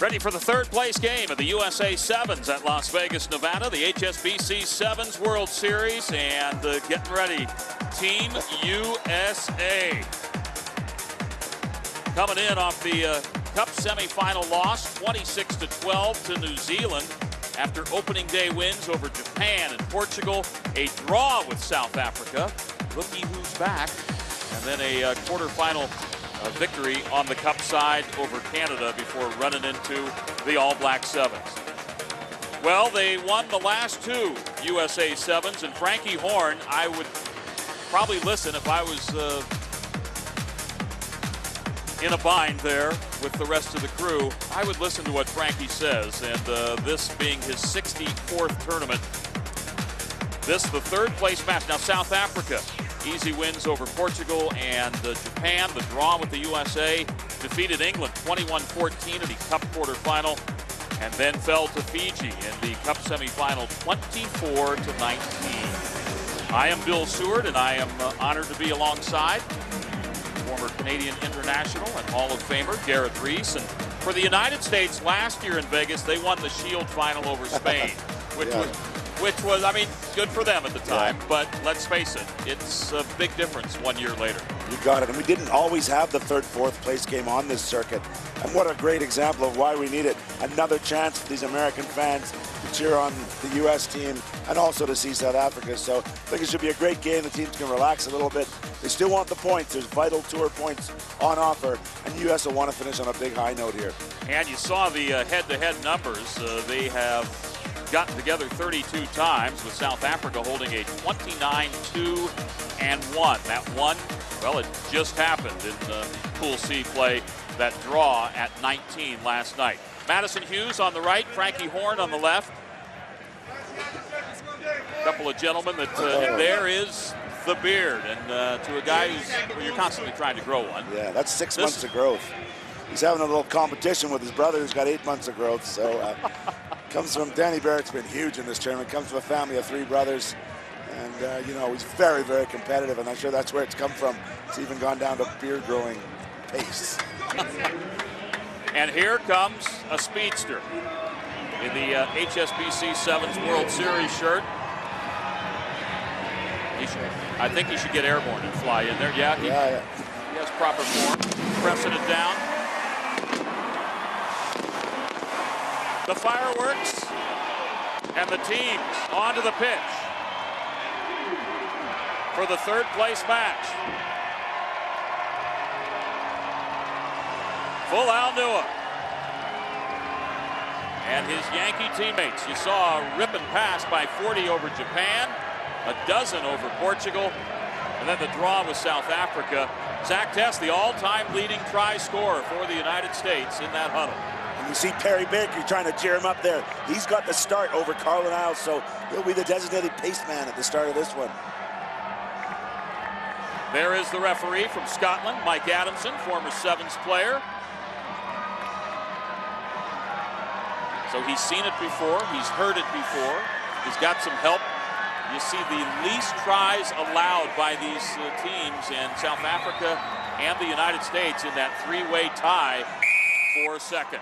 Ready for the third place game of the USA Sevens at Las Vegas, Nevada, the HSBC Sevens World Series, and getting ready, Team USA. Coming in off the Cup semifinal loss, 26-12 to New Zealand after opening day wins over Japan and Portugal, a draw with South Africa, looky who's back, and then a quarterfinal victory on the Cup side over Canada before running into the All Black Sevens. Well, they won the last two USA Sevens, and Frankie Horn, I would probably listen if I was in a bind there with the rest of the crew. I would listen to what Frankie says, and this being his 64th tournament, this the third place match. Now South Africa, easy wins over Portugal and Japan. The draw with the USA, defeated England 21-14 in the Cup quarterfinal, and then fell to Fiji in the Cup semifinal 24-19. I am Bill Seward, and I am honored to be alongside former Canadian international and Hall of Famer Gareth Reese. And for the United States last year in Vegas, they won the Shield final over Spain, which was, I mean, good for them at the time, but let's face it, it's a big difference 1 year later. You got it, and we didn't always have the third, fourth place game on this circuit. And what a great example of why we need it. Another chance for these American fans to cheer on the U.S. team and also to see South Africa. So I think it should be a great game. The teams can relax a little bit. They still want the points. There's vital tour points on offer, and the U.S. will want to finish on a big high note here. And you saw the head-to-head numbers. They have gotten together 32 times, with South Africa holding a 29-2-1. That one, well, it just happened in Pool C play, that draw at 19 last night. Madison Hughes on the right, Frankie Horn on the left. A couple of gentlemen that, and there is the beard, and to a guy who's, well, you're constantly trying to grow one. Yeah, that's 6 months of growth. He's having a little competition with his brother who's got 8 months of growth, so comes from Danny Barrett's been huge in this tournament. Comes from a family of 3 brothers, and you know, he's very, very competitive, and I'm sure that's where it's come from. It's even gone down to beard growing pace. And here comes a speedster in the HSBC Sevens World Series shirt. I think he should get airborne and fly in there. Yeah, he has proper form. Pressing it down. The fireworks and the teams onto the pitch for the third place match. Full Al Nua and his Yankee teammates. You saw a ripping pass by 40 over Japan, a dozen over Portugal, and then the draw with South Africa. Zach Tess, the all-time leading try scorer for the United States in that huddle. And you see Perry Baker trying to cheer him up there. He's got the start over Carlin Isles, so he'll be the designated pace man at the start of this one. There is the referee from Scotland, Mike Adamson, former Sevens player. So he's seen it before, he's heard it before, he's got some help. You see the least tries allowed by these teams, and South Africa and the United States in that three-way tie for second.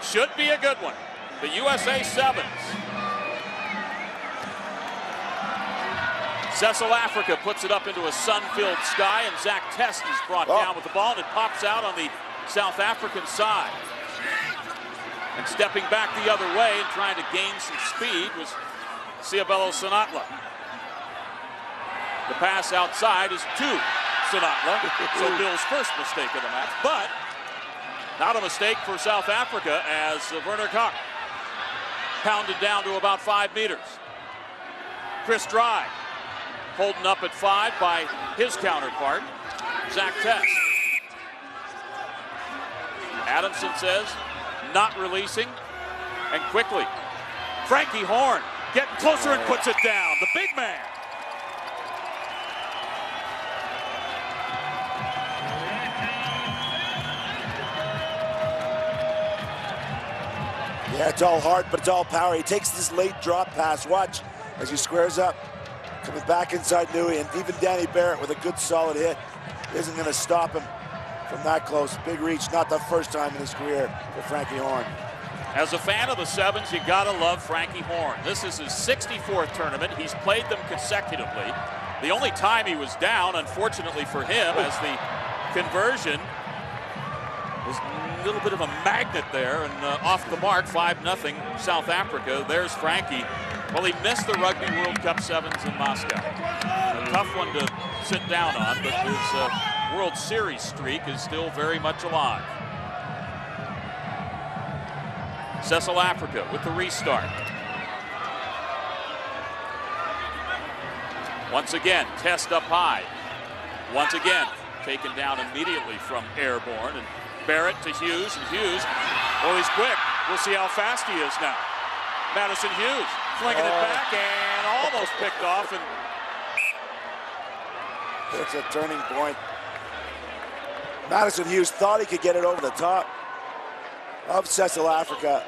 Should be a good one. The USA Sevens. Cecil Africa puts it up into a sun-filled sky, and Zach Test is brought down with the ball, and it pops out on the South African side. And stepping back the other way and trying to gain some speed was Siabelo Sanatla. The pass outside is to Sanatla, so Bill's first mistake of the match, but not a mistake for South Africa as Werner Koch pounded down to about 5 meters. Chris Dry holding up at 5 by his counterpart, Zach Tess. Adamson says, not releasing, and quickly, Frankie Horn getting closer and puts it down. The big man. Yeah, it's all heart, but it's all power. He takes this late drop pass. Watch as he squares up. Coming back inside Nui, and even Danny Barrett with a good solid hit isn't going to stop him from that close. Big reach, not the first time in his career for Frankie Horn. As a fan of the Sevens, you gotta love Frankie Horn. This is his 64th tournament. He's played them consecutively. The only time he was down, unfortunately for him, as the conversion was a little bit of a magnet there, and off the mark, 5-0 South Africa. There's Frankie. Well, he missed the Rugby World Cup Sevens in Moscow. A tough one to sit down on, but his World Series streak is still very much alive. South Africa with the restart. Once again, Test up high. Once again, taken down immediately from airborne. And Barrett to Hughes, and Hughes, well, he's quick. We'll see how fast he is now. Madison Hughes flinging it back and almost picked off. And it's a turning point. Madison Hughes thought he could get it over the top of South Africa.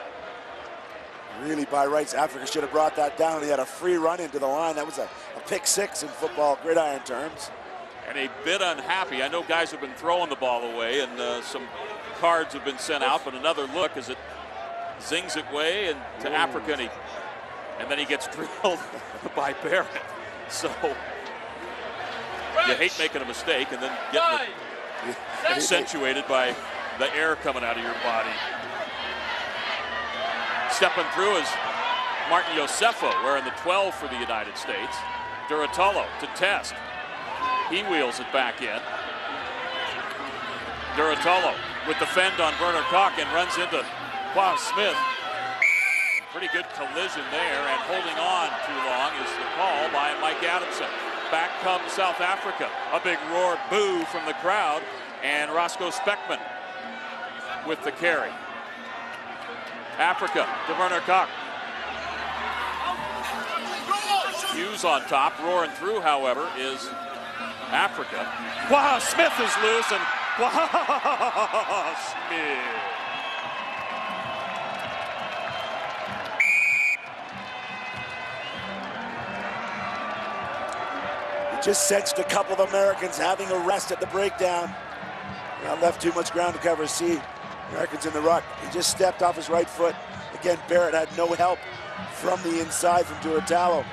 Really, by rights, Africa should have brought that down. He had a free run into the line. That was a pick six in football gridiron terms. And a bit unhappy. I know guys have been throwing the ball away, and some cards have been sent out, but another look as it zings it way and to Africa, and then he gets drilled by Barrett. So you hate making a mistake and then getting it accentuated by the air coming out of your body. Stepping through is Martin Josefo, wearing the 12 for the United States. Duratolo to Test. He wheels it back in. Duratolo with the fend on Werner Koch and runs into Klaus Smith. Pretty good collision there, and holding on too long is the call by Mike Adamson. Back comes South Africa. A big roar, boo from the crowd, and Roscoe Speckman with the carry. Africa to Werner Koch. Hughes on top, roaring through, however, is Africa. Wow, Smith is loose, and wow, Smith. He just sensed a couple of Americans having a rest at the breakdown. Not left too much ground to cover. See, Americans in the ruck. He just stepped off his right foot. Again, Barrett had no help from the inside from Duratalo.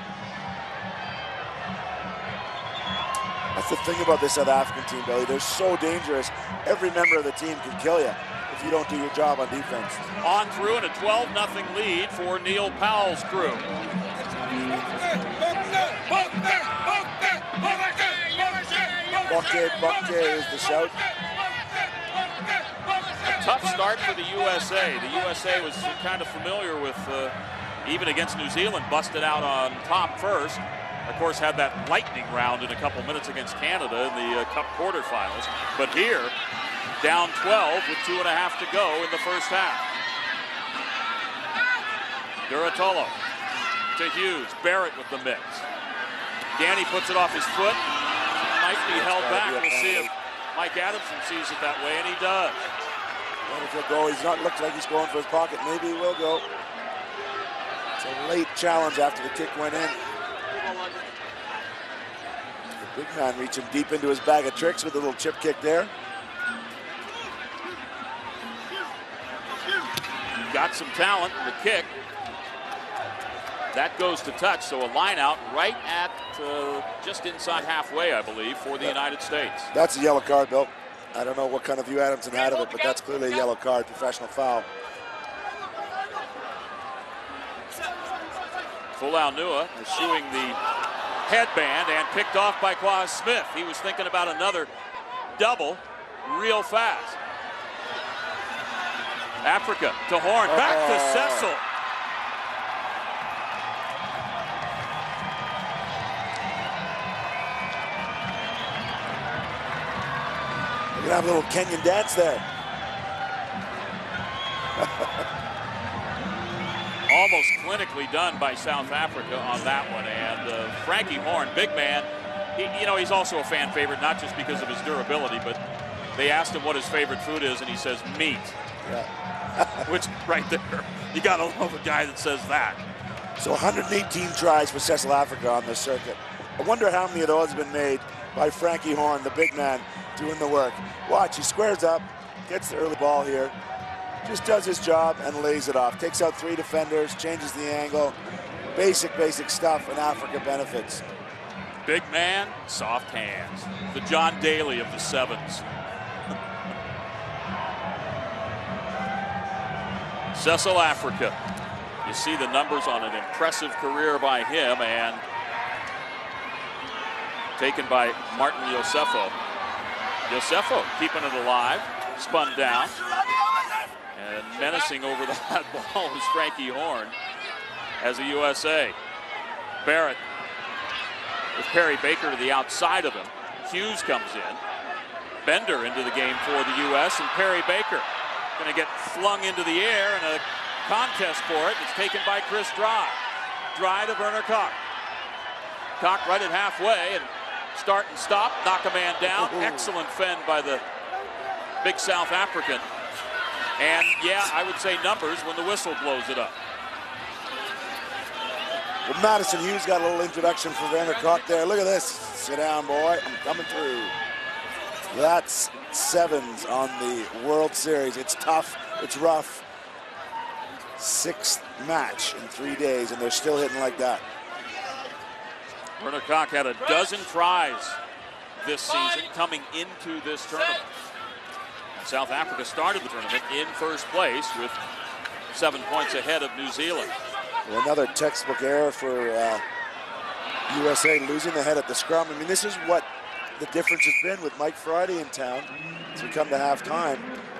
That's the thing about this South African team, Billy. They're so dangerous. Every member of the team can kill you if you don't do your job on defense. On through and a 12-0 lead for Neil Powell's crew. Bukke is the shout. Tough start for the USA. The USA was kind of familiar with, even against New Zealand, busted out on top first. Of course, had that lightning round in a couple minutes against Canada in the Cup quarterfinals. But here, down 12 with 2.5 to go in the first half. Duratolo to Hughes. Barrett with the mix. Ganny puts it off his foot. Might be held back. We'll see if Mike Adamson sees it that way, and he does. If he'll go, he's not looked like he's going for his pocket. Maybe he will go. It's a late challenge after the kick went in. The big man reaching deep into his bag of tricks with a little chip kick there. Got some talent in the kick. That goes to touch, so a line out right at just inside halfway, I believe, for the United States. That's a yellow card, Bill. I don't know what kind of view Adamson had of it, but that's clearly a yellow card, professional foul. Fulaunua eschewing the headband and picked off by Klaus Smith. He was thinking about another double real fast. Africa to Horn, back to Cecil. We're gonna have a little Kenyan dance there. Almost clinically done by South Africa on that one. And Frankie Horn, big man, he's also a fan favorite, not just because of his durability, but they asked him what his favorite food is, and he says meat. Yeah. Which, right there, you gotta love a guy that says that. So 118 tries for South Africa on this circuit. I wonder how many of those have been made by Frankie Horn, the big man, doing the work. Watch, he squares up, gets the early ball here, just does his job and lays it off. Takes out 3 defenders, changes the angle. Basic stuff, and Africa benefits. Big man, soft hands. The John Daly of the sevens. Cecil Africa. You see the numbers on an impressive career by him, and taken by Martin Yosefo. Yosefo keeping it alive, spun down, and menacing over that ball was Frankie Horn as a USA. Barrett with Perry Baker to the outside of him. Hughes comes in. Bender into the game for the U.S. and Perry Baker going to get flung into the air in a contest for it. It's taken by Chris Dry. Dry to Werner Koch. Koch right at halfway and start and stop, knock a man down. Excellent fend by the big South African. And yeah, I would say numbers when the whistle blows it up. Well, Madison Hughes got a little introduction for Werner Koch there. Look at this. Sit down, boy. I'm coming through. That's sevens on the World Series. It's tough. It's rough. 6th match in 3 days, and they're still hitting like that. Werner Koch had a dozen tries this season coming into this tournament. South Africa started the tournament in first place with 7 points ahead of New Zealand. Well, another textbook error for USA, losing the head at the scrum. I mean, this is what the difference has been with Mike Friday in town as we come to halftime,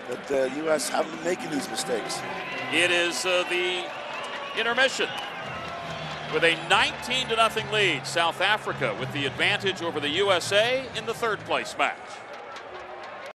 that the U.S. haven't been making these mistakes. It is the intermission with a 19-0 lead. South Africa with the advantage over the USA in the 3rd place match.